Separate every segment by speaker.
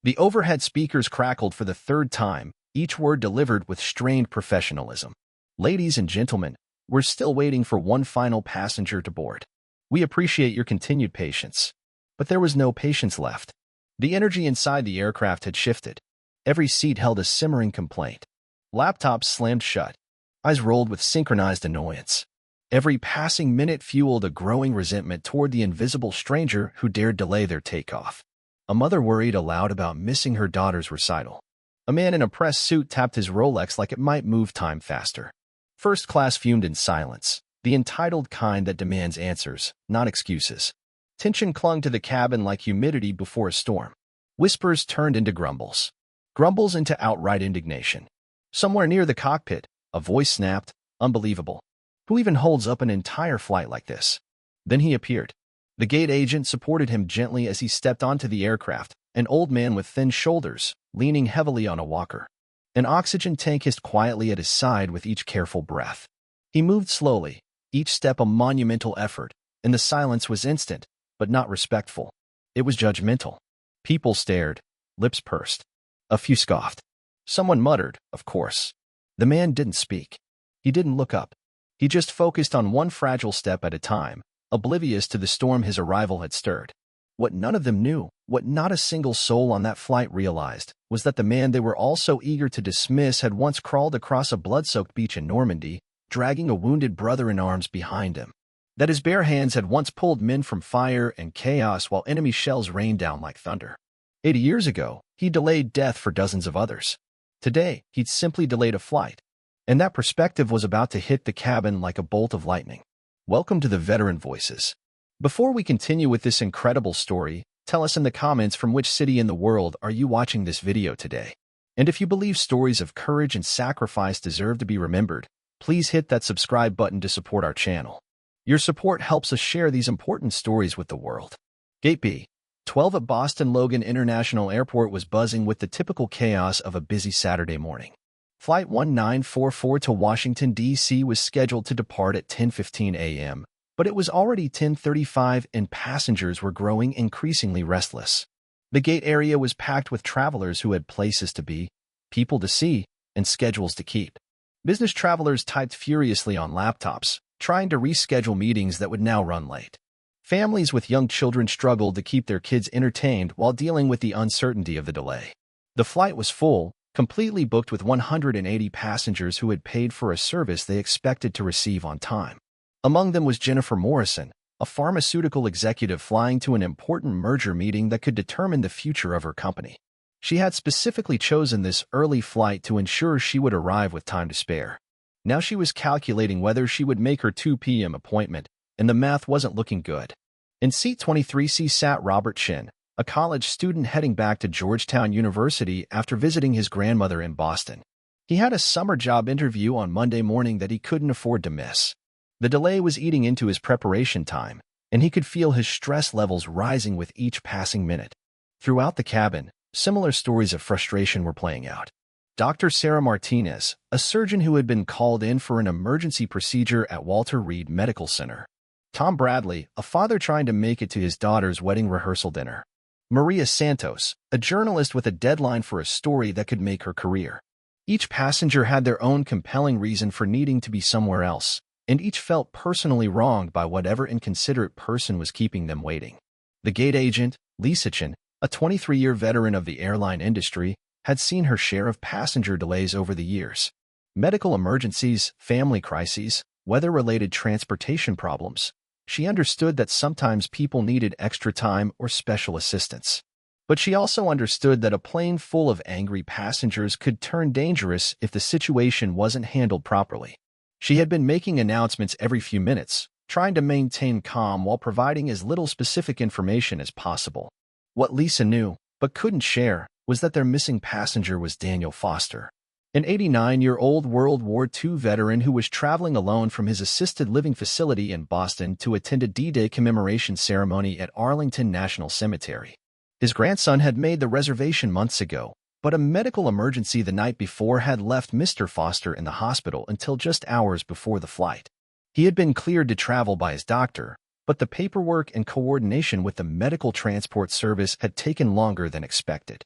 Speaker 1: The overhead speakers crackled for the third time, each word delivered with strained professionalism. "Ladies and gentlemen, we're still waiting for one final passenger to board. We appreciate your continued patience." But there was no patience left. The energy inside the aircraft had shifted. Every seat held a simmering complaint. Laptops slammed shut. Eyes rolled with synchronized annoyance. Every passing minute fueled a growing resentment toward the invisible stranger who dared delay their takeoff. A mother worried aloud about missing her daughter's recital. A man in a press suit tapped his Rolex like it might move time faster. First class fumed in silence, the entitled kind that demands answers, not excuses. Tension clung to the cabin like humidity before a storm. Whispers turned into grumbles. Grumbles into outright indignation. Somewhere near the cockpit, a voice snapped, "Unbelievable. Who even holds up an entire flight like this?" Then he appeared. The gate agent supported him gently as he stepped onto the aircraft, an old man with thin shoulders, leaning heavily on a walker. An oxygen tank hissed quietly at his side with each careful breath. He moved slowly, each step a monumental effort, and the silence was instant, but not respectful. It was judgmental. People stared, lips pursed. A few scoffed. Someone muttered, "Of course." The man didn't speak. He didn't look up. He just focused on one fragile step at a time, oblivious to the storm his arrival had stirred. What none of them knew, what not a single soul on that flight realized, was that the man they were all so eager to dismiss had once crawled across a blood-soaked beach in Normandy, dragging a wounded brother in arms behind him. That his bare hands had once pulled men from fire and chaos while enemy shells rained down like thunder. 80 years ago, he delayed death for dozens of others. Today, he'd simply delayed a flight. And that perspective was about to hit the cabin like a bolt of lightning. Welcome to the Veteran Voices. Before we continue with this incredible story, tell us in the comments from which city in the world are you watching this video today. And if you believe stories of courage and sacrifice deserve to be remembered, please hit that subscribe button to support our channel. Your support helps us share these important stories with the world. Gate B, 12 at Boston Logan International Airport was buzzing with the typical chaos of a busy Saturday morning. Flight 1944 to Washington, D.C. was scheduled to depart at 10:15 a.m., but it was already 10:35 and passengers were growing increasingly restless. The gate area was packed with travelers who had places to be, people to see, and schedules to keep. Business travelers typed furiously on laptops, trying to reschedule meetings that would now run late. Families with young children struggled to keep their kids entertained while dealing with the uncertainty of the delay. The flight was full, completely booked with 180 passengers who had paid for a service they expected to receive on time. Among them was Jennifer Morrison, a pharmaceutical executive flying to an important merger meeting that could determine the future of her company. She had specifically chosen this early flight to ensure she would arrive with time to spare. Now she was calculating whether she would make her 2 p.m. appointment, and the math wasn't looking good. In seat 23C sat Robert Chin, a college student heading back to Georgetown University after visiting his grandmother in Boston. He had a summer job interview on Monday morning that he couldn't afford to miss. The delay was eating into his preparation time, and he could feel his stress levels rising with each passing minute. Throughout the cabin, similar stories of frustration were playing out. Dr. Sarah Martinez, a surgeon who had been called in for an emergency procedure at Walter Reed Medical Center. Tom Bradley, a father trying to make it to his daughter's wedding rehearsal dinner. Maria Santos, a journalist with a deadline for a story that could make her career. Each passenger had their own compelling reason for needing to be somewhere else, and each felt personally wronged by whatever inconsiderate person was keeping them waiting. The gate agent, Lisa Chin, a 23-year veteran of the airline industry, had seen her share of passenger delays over the years. Medical emergencies, family crises, weather-related transportation problems. She understood that sometimes people needed extra time or special assistance. But she also understood that a plane full of angry passengers could turn dangerous if the situation wasn't handled properly. She had been making announcements every few minutes, trying to maintain calm while providing as little specific information as possible. What Lisa knew, but couldn't share, was that their missing passenger was Daniel Foster, an 89-year-old World War II veteran who was traveling alone from his assisted living facility in Boston to attend a D-Day commemoration ceremony at Arlington National Cemetery. His grandson had made the reservation months ago, but a medical emergency the night before had left Mr. Foster in the hospital until just hours before the flight. He had been cleared to travel by his doctor, but the paperwork and coordination with the medical transport service had taken longer than expected.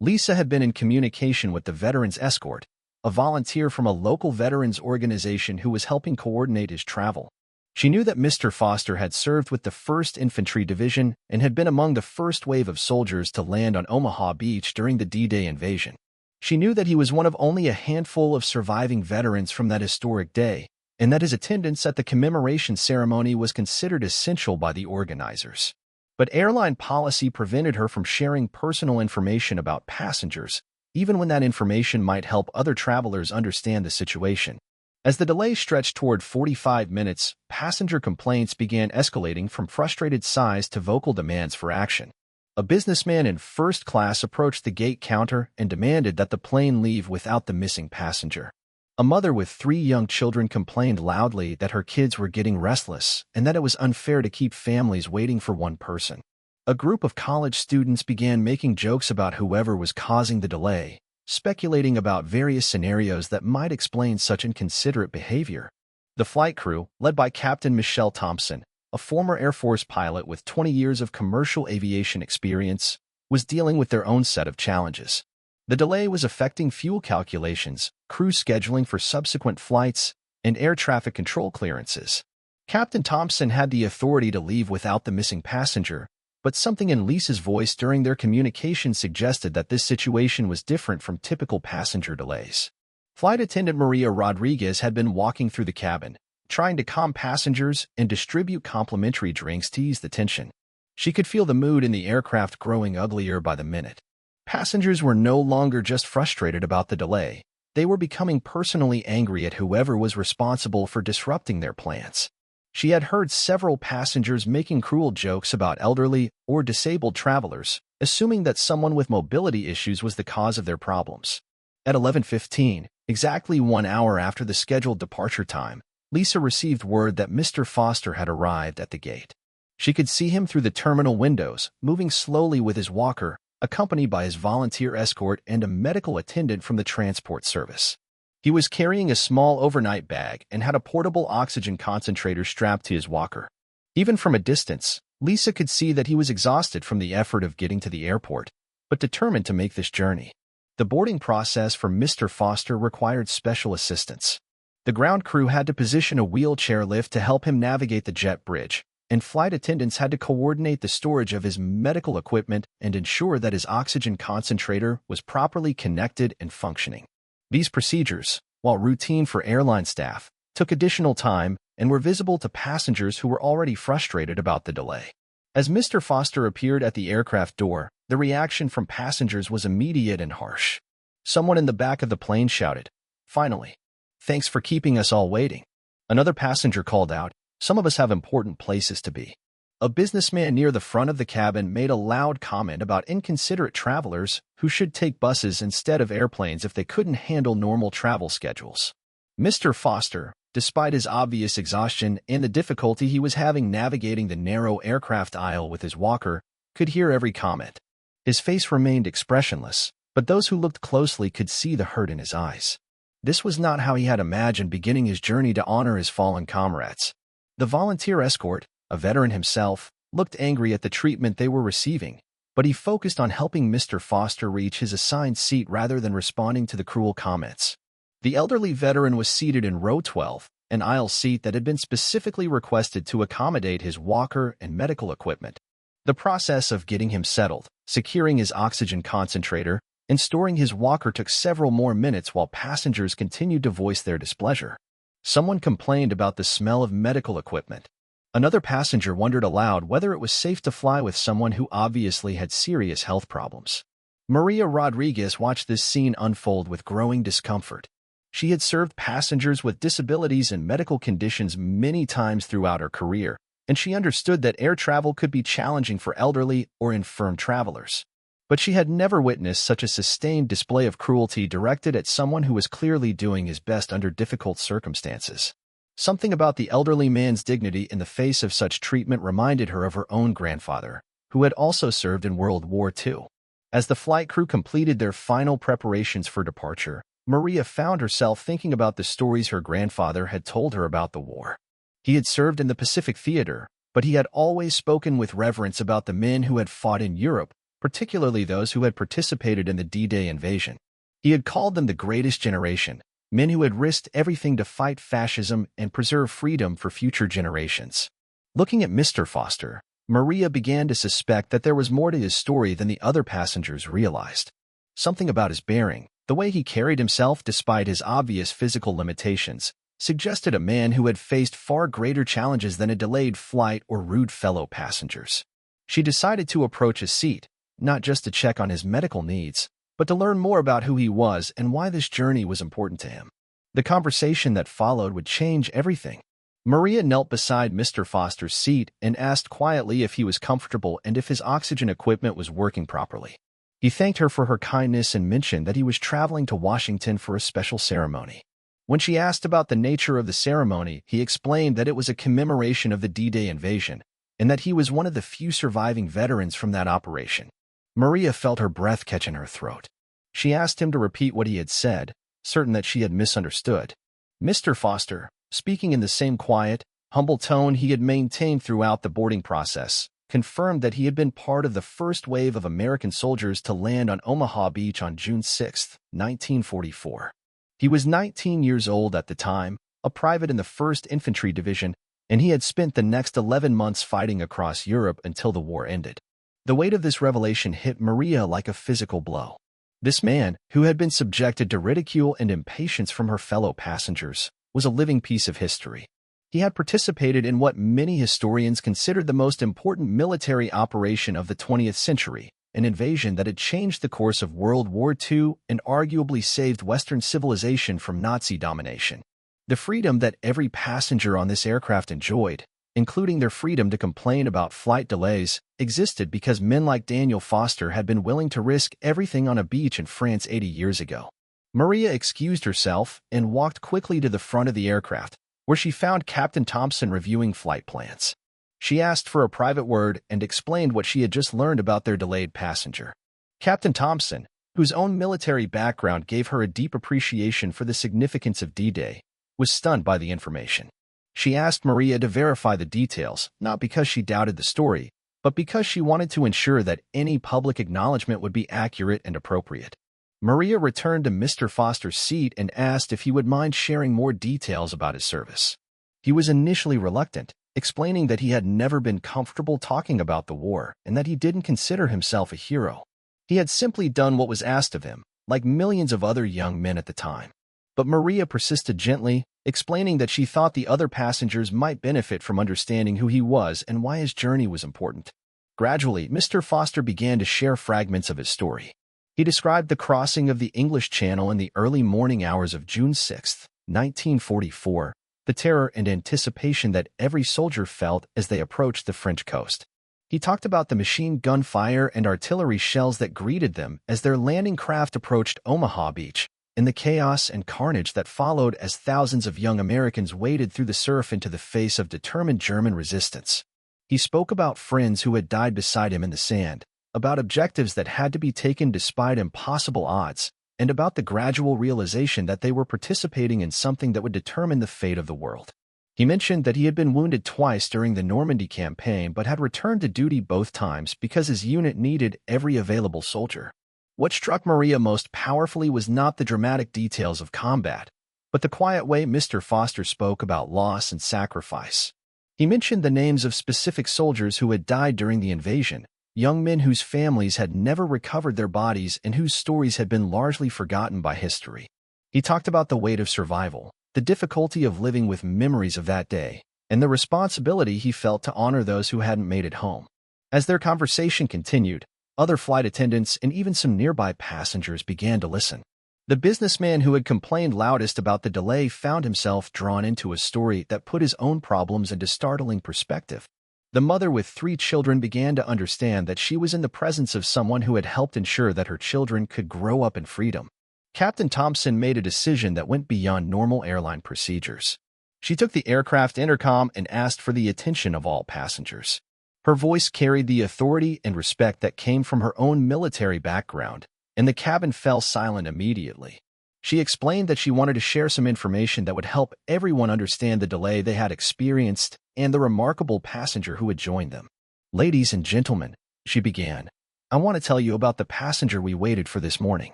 Speaker 1: Lisa had been in communication with the Veterans Escort, a volunteer from a local veterans organization who was helping coordinate his travel. She knew that Mr. Foster had served with the 1st Infantry Division and had been among the first wave of soldiers to land on Omaha Beach during the D-Day invasion. She knew that he was one of only a handful of surviving veterans from that historic day, and that his attendance at the commemoration ceremony was considered essential by the organizers. But airline policy prevented her from sharing personal information about passengers, even when that information might help other travelers understand the situation. As the delay stretched toward 45 minutes, passenger complaints began escalating from frustrated sighs to vocal demands for action. A businessman in first class approached the gate counter and demanded that the plane leave without the missing passenger. A mother with 3 young children complained loudly that her kids were getting restless and that it was unfair to keep families waiting for one person. A group of college students began making jokes about whoever was causing the delay, speculating about various scenarios that might explain such inconsiderate behavior. The flight crew, led by Captain Michelle Thompson, a former Air Force pilot with 20 years of commercial aviation experience, was dealing with their own set of challenges. The delay was affecting fuel calculations, crew scheduling for subsequent flights, and air traffic control clearances. Captain Thompson had the authority to leave without the missing passenger, but something in Lisa's voice during their communication suggested that this situation was different from typical passenger delays. Flight attendant Maria Rodriguez had been walking through the cabin, trying to calm passengers and distribute complimentary drinks to ease the tension. She could feel the mood in the aircraft growing uglier by the minute. Passengers were no longer just frustrated about the delay. They were becoming personally angry at whoever was responsible for disrupting their plans. She had heard several passengers making cruel jokes about elderly or disabled travelers, assuming that someone with mobility issues was the cause of their problems. At 11:15, exactly 1 hour after the scheduled departure time, Lisa received word that Mr. Foster had arrived at the gate. She could see him through the terminal windows, moving slowly with his walker, accompanied by his volunteer escort and a medical attendant from the transport service. He was carrying a small overnight bag and had a portable oxygen concentrator strapped to his walker. Even from a distance, Lisa could see that he was exhausted from the effort of getting to the airport, but determined to make this journey. The boarding process for Mr. Foster required special assistance. The ground crew had to position a wheelchair lift to help him navigate the jet bridge, and flight attendants had to coordinate the storage of his medical equipment and ensure that his oxygen concentrator was properly connected and functioning. These procedures, while routine for airline staff, took additional time and were visible to passengers who were already frustrated about the delay. As Mr. Foster appeared at the aircraft door, the reaction from passengers was immediate and harsh. Someone in the back of the plane shouted, "Finally! Thanks for keeping us all waiting." Another passenger called out, "Some of us have important places to be." A businessman near the front of the cabin made a loud comment about inconsiderate travelers who should take buses instead of airplanes if they couldn't handle normal travel schedules. Mr. Foster, despite his obvious exhaustion and the difficulty he was having navigating the narrow aircraft aisle with his walker, could hear every comment. His face remained expressionless, but those who looked closely could see the hurt in his eyes. This was not how he had imagined beginning his journey to honor his fallen comrades. The volunteer escort, a veteran himself, looked angry at the treatment they were receiving, but he focused on helping Mr. Foster reach his assigned seat rather than responding to the cruel comments. The elderly veteran was seated in row 12, an aisle seat that had been specifically requested to accommodate his walker and medical equipment. The process of getting him settled, securing his oxygen concentrator, and storing his walker took several more minutes while passengers continued to voice their displeasure. Someone complained about the smell of medical equipment. Another passenger wondered aloud whether it was safe to fly with someone who obviously had serious health problems. Maria Rodriguez watched this scene unfold with growing discomfort. She had served passengers with disabilities and medical conditions many times throughout her career, and she understood that air travel could be challenging for elderly or infirm travelers. But she had never witnessed such a sustained display of cruelty directed at someone who was clearly doing his best under difficult circumstances. Something about the elderly man's dignity in the face of such treatment reminded her of her own grandfather, who had also served in World War II. As the flight crew completed their final preparations for departure, Maria found herself thinking about the stories her grandfather had told her about the war. He had served in the Pacific Theater, but he had always spoken with reverence about the men who had fought in Europe, particularly those who had participated in the D-Day invasion. He had called them the greatest generation, men who had risked everything to fight fascism and preserve freedom for future generations. Looking at Mr. Foster, Maria began to suspect that there was more to his story than the other passengers realized. Something about his bearing, the way he carried himself despite his obvious physical limitations, suggested a man who had faced far greater challenges than a delayed flight or rude fellow passengers. She decided to approach his seat, not just to check on his medical needs, but to learn more about who he was and why this journey was important to him. The conversation that followed would change everything. Maria knelt beside Mr. Foster's seat and asked quietly if he was comfortable and if his oxygen equipment was working properly. He thanked her for her kindness and mentioned that he was traveling to Washington for a special ceremony. When she asked about the nature of the ceremony, he explained that it was a commemoration of the D-Day invasion and that he was one of the few surviving veterans from that operation. Maria felt her breath catch in her throat. She asked him to repeat what he had said, certain that she had misunderstood. Mr. Foster, speaking in the same quiet, humble tone he had maintained throughout the boarding process, confirmed that he had been part of the first wave of American soldiers to land on Omaha Beach on June 6, 1944. He was 19 years old at the time, a private in the 1st Infantry Division, and he had spent the next 11 months fighting across Europe until the war ended. The weight of this revelation hit Maria like a physical blow. This man, who had been subjected to ridicule and impatience from her fellow passengers, was a living piece of history. He had participated in what many historians considered the most important military operation of the 20th century, an invasion that had changed the course of World War II and arguably saved Western civilization from Nazi domination. The freedom that every passenger on this aircraft enjoyed, including their freedom to complain about flight delays, existed because men like Daniel Foster had been willing to risk everything on a beach in France 80 years ago. Maria excused herself and walked quickly to the front of the aircraft, where she found Captain Thompson reviewing flight plans. She asked for a private word and explained what she had just learned about their delayed passenger. Captain Thompson, whose own military background gave her a deep appreciation for the significance of D-Day, was stunned by the information. She asked Maria to verify the details, not because she doubted the story, but because she wanted to ensure that any public acknowledgement would be accurate and appropriate. Maria returned to Mr. Foster's seat and asked if he would mind sharing more details about his service. He was initially reluctant, explaining that he had never been comfortable talking about the war and that he didn't consider himself a hero. He had simply done what was asked of him, like millions of other young men at the time. But Maria persisted gently, explaining that she thought the other passengers might benefit from understanding who he was and why his journey was important. Gradually, Mr. Foster began to share fragments of his story. He described the crossing of the English Channel in the early morning hours of June 6, 1944, the terror and anticipation that every soldier felt as they approached the French coast. He talked about the machine gun fire and artillery shells that greeted them as their landing craft approached Omaha Beach, and the chaos and carnage that followed as thousands of young Americans waded through the surf into the face of determined German resistance. He spoke about friends who had died beside him in the sand, about objectives that had to be taken despite impossible odds, and about the gradual realization that they were participating in something that would determine the fate of the world. He mentioned that he had been wounded twice during the Normandy campaign but had returned to duty both times because his unit needed every available soldier. What struck Maria most powerfully was not the dramatic details of combat, but the quiet way Mr. Foster spoke about loss and sacrifice. He mentioned the names of specific soldiers who had died during the invasion, young men whose families had never recovered their bodies and whose stories had been largely forgotten by history. He talked about the weight of survival, the difficulty of living with memories of that day, and the responsibility he felt to honor those who hadn't made it home. As their conversation continued, other flight attendants and even some nearby passengers began to listen. The businessman who had complained loudest about the delay found himself drawn into a story that put his own problems into startling perspective. The mother with 3 children began to understand that she was in the presence of someone who had helped ensure that her children could grow up in freedom. Captain Thompson made a decision that went beyond normal airline procedures. She took the aircraft intercom and asked for the attention of all passengers. Her voice carried the authority and respect that came from her own military background, and the cabin fell silent immediately. She explained that she wanted to share some information that would help everyone understand the delay they had experienced and the remarkable passenger who had joined them. "Ladies and gentlemen," she began, I want to tell you about the passenger we waited for this morning.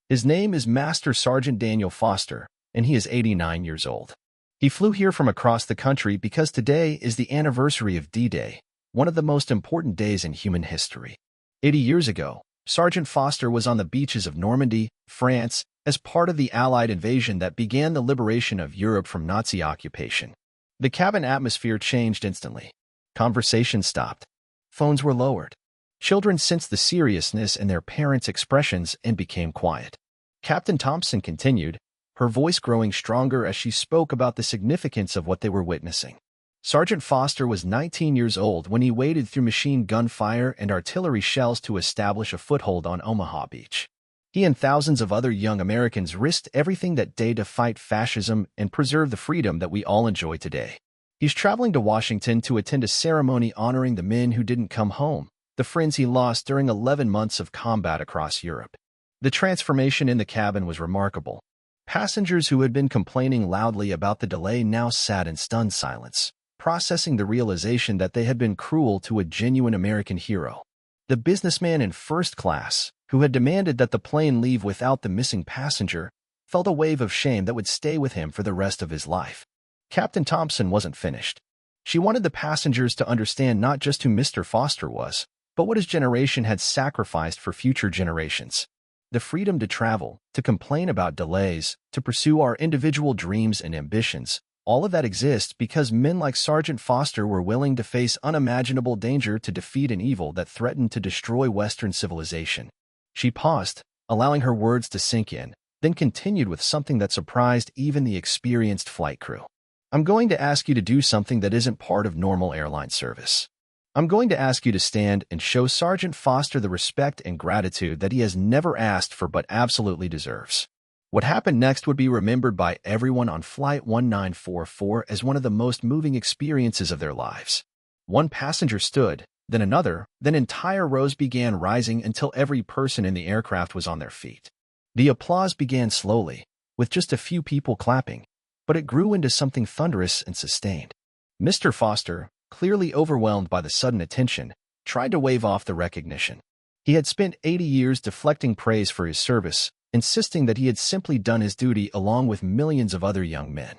Speaker 1: His name is Master Sergeant Daniel Foster, and he is 89 years old. He flew here from across the country because today is the anniversary of D-Day, one of the most important days in human history. 80 years ago, Sergeant Foster was on the beaches of Normandy, France, as part of the Allied invasion that began the liberation of Europe from Nazi occupation. The cabin atmosphere changed instantly. Conversations stopped. Phones were lowered. Children sensed the seriousness in their parents' expressions and became quiet. Captain Thompson continued, her voice growing stronger as she spoke about the significance of what they were witnessing. Sergeant Foster was 19 years old when he waded through machine gun fire and artillery shells to establish a foothold on Omaha Beach. He and thousands of other young Americans risked everything that day to fight fascism and preserve the freedom that we all enjoy today. He's traveling to Washington to attend a ceremony honoring the men who didn't come home, the friends he lost during 11 months of combat across Europe. The transformation in the cabin was remarkable. Passengers who had been complaining loudly about the delay now sat in stunned silence, processing the realization that they had been cruel to a genuine American hero. The businessman in first class, who had demanded that the plane leave without the missing passenger, felt a wave of shame that would stay with him for the rest of his life. Captain Thompson wasn't finished. She wanted the passengers to understand not just who Mr. Foster was, but what his generation had sacrificed for future generations. The freedom to travel, to complain about delays, to pursue our individual dreams and ambitions, all of that exists because men like Sergeant Foster were willing to face unimaginable danger to defeat an evil that threatened to destroy Western civilization. She paused, allowing her words to sink in, then continued with something that surprised even the experienced flight crew. I'm going to ask you to do something that isn't part of normal airline service. I'm going to ask you to stand and show Sergeant Foster the respect and gratitude that he has never asked for but absolutely deserves. What happened next would be remembered by everyone on Flight 1944 as one of the most moving experiences of their lives. One passenger stood, then another, then entire rows began rising until every person in the aircraft was on their feet. The applause began slowly, with just a few people clapping, but it grew into something thunderous and sustained. Mr. Foster, clearly overwhelmed by the sudden attention, tried to wave off the recognition. He had spent 80 years deflecting praise for his service, insisting that he had simply done his duty along with millions of other young men.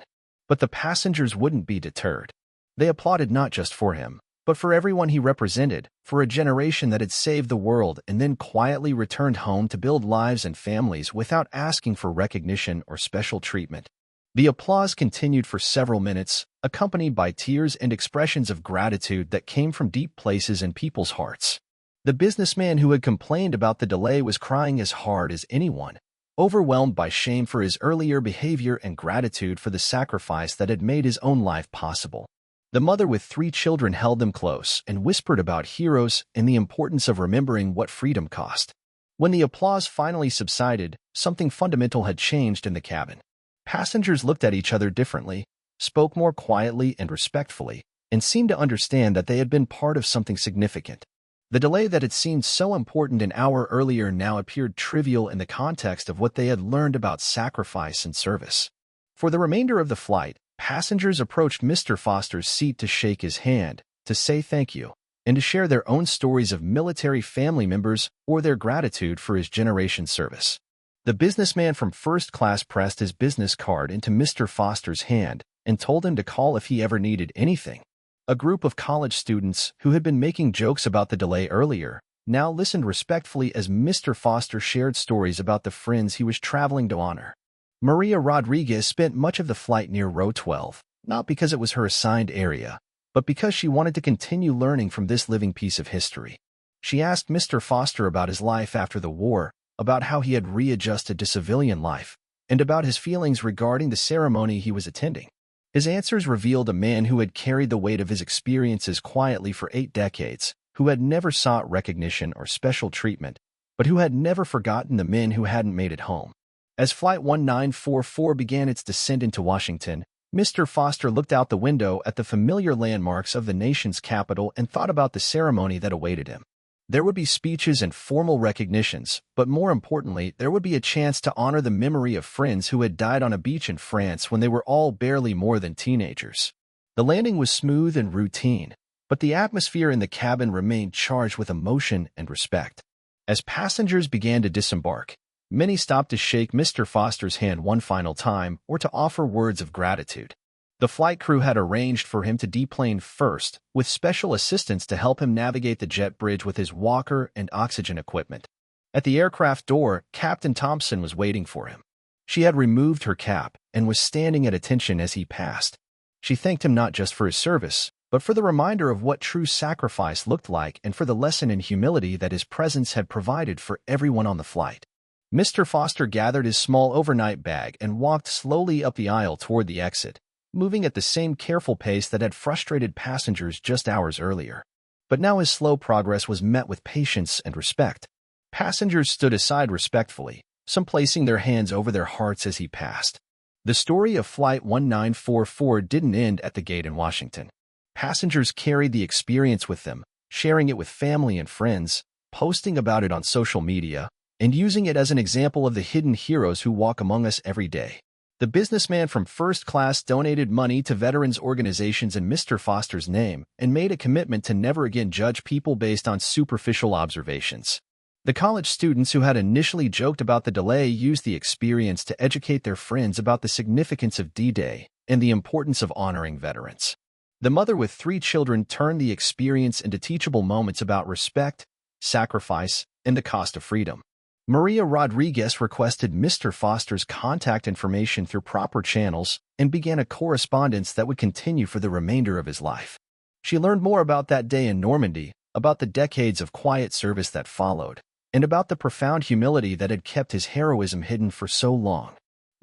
Speaker 1: But the passengers wouldn't be deterred. They applauded not just for him, but for everyone he represented, for a generation that had saved the world and then quietly returned home to build lives and families without asking for recognition or special treatment. The applause continued for several minutes, accompanied by tears and expressions of gratitude that came from deep places in people's hearts. The businessman who had complained about the delay was crying as hard as anyone, overwhelmed by shame for his earlier behavior and gratitude for the sacrifice that had made his own life possible. The mother with 3 children held them close and whispered about heroes and the importance of remembering what freedom cost. When the applause finally subsided, something fundamental had changed in the cabin. Passengers looked at each other differently, spoke more quietly and respectfully, and seemed to understand that they had been part of something significant. The delay that had seemed so important an hour earlier now appeared trivial in the context of what they had learned about sacrifice and service. For the remainder of the flight, passengers approached Mr. Foster's seat to shake his hand, to say thank you, and to share their own stories of military family members or their gratitude for his generation's service. The businessman from first class pressed his business card into Mr. Foster's hand and told him to call if he ever needed anything. A group of college students who had been making jokes about the delay earlier now listened respectfully as Mr. Foster shared stories about the friends he was traveling to honor. Maria Rodriguez spent much of the flight near row 12, not because it was her assigned area, but because she wanted to continue learning from this living piece of history. She asked Mr. Foster about his life after the war, about how he had readjusted to civilian life, and about his feelings regarding the ceremony he was attending. His answers revealed a man who had carried the weight of his experiences quietly for 8 decades, who had never sought recognition or special treatment, but who had never forgotten the men who hadn't made it home. As Flight 1944 began its descent into Washington, Mr. Foster looked out the window at the familiar landmarks of the nation's capital and thought about the ceremony that awaited him. There would be speeches and formal recognitions, but more importantly, there would be a chance to honor the memory of friends who had died on a beach in France when they were all barely more than teenagers. The landing was smooth and routine, but the atmosphere in the cabin remained charged with emotion and respect. As passengers began to disembark, many stopped to shake Mr. Foster's hand one final time or to offer words of gratitude. The flight crew had arranged for him to deplane first, with special assistance to help him navigate the jet bridge with his walker and oxygen equipment. At the aircraft door, Captain Thompson was waiting for him. She had removed her cap and was standing at attention as he passed. She thanked him not just for his service, but for the reminder of what true sacrifice looked like and for the lesson in humility that his presence had provided for everyone on the flight. Mr. Foster gathered his small overnight bag and walked slowly up the aisle toward the exit, moving at the same careful pace that had frustrated passengers just hours earlier. But now his slow progress was met with patience and respect. Passengers stood aside respectfully, some placing their hands over their hearts as he passed. The story of Flight 1944 didn't end at the gate in Washington. Passengers carried the experience with them, sharing it with family and friends, posting about it on social media, and using it as an example of the hidden heroes who walk among us every day. The businessman from first class donated money to veterans organizations in Mr. Foster's name and made a commitment to never again judge people based on superficial observations. The college students who had initially joked about the delay used the experience to educate their friends about the significance of D-Day and the importance of honoring veterans. The mother with 3 children turned the experience into teachable moments about respect, sacrifice, and the cost of freedom. Maria Rodriguez requested Mr. Foster's contact information through proper channels and began a correspondence that would continue for the remainder of his life. She learned more about that day in Normandy, about the decades of quiet service that followed, and about the profound humility that had kept his heroism hidden for so long.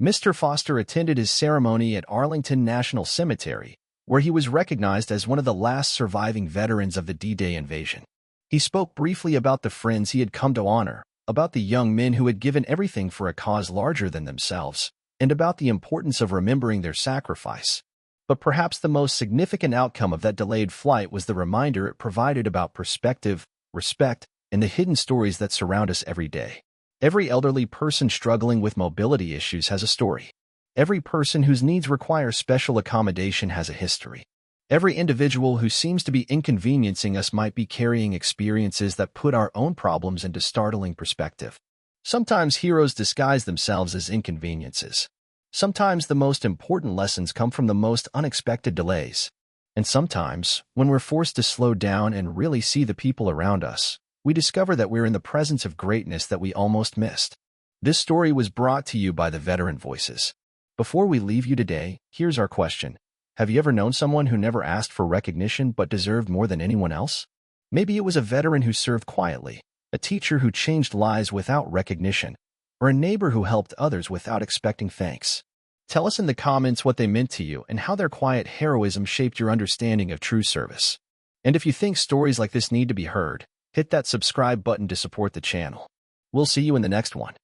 Speaker 1: Mr. Foster attended his ceremony at Arlington National Cemetery, where he was recognized as one of the last surviving veterans of the D-Day invasion. He spoke briefly about the friends he had come to honor, about the young men who had given everything for a cause larger than themselves, and about the importance of remembering their sacrifice. But perhaps the most significant outcome of that delayed flight was the reminder it provided about perspective, respect, and the hidden stories that surround us every day. Every elderly person struggling with mobility issues has a story. Every person whose needs require special accommodation has a history. Every individual who seems to be inconveniencing us might be carrying experiences that put our own problems into startling perspective. Sometimes heroes disguise themselves as inconveniences. Sometimes the most important lessons come from the most unexpected delays. And sometimes, when we're forced to slow down and really see the people around us, we discover that we're in the presence of greatness that we almost missed. This story was brought to you by the Veteran Voices. Before we leave you today, here's our question. Have you ever known someone who never asked for recognition but deserved more than anyone else? Maybe it was a veteran who served quietly, a teacher who changed lives without recognition, or a neighbor who helped others without expecting thanks. Tell us in the comments what they meant to you and how their quiet heroism shaped your understanding of true service. And if you think stories like this need to be heard, hit that subscribe button to support the channel. We'll see you in the next one.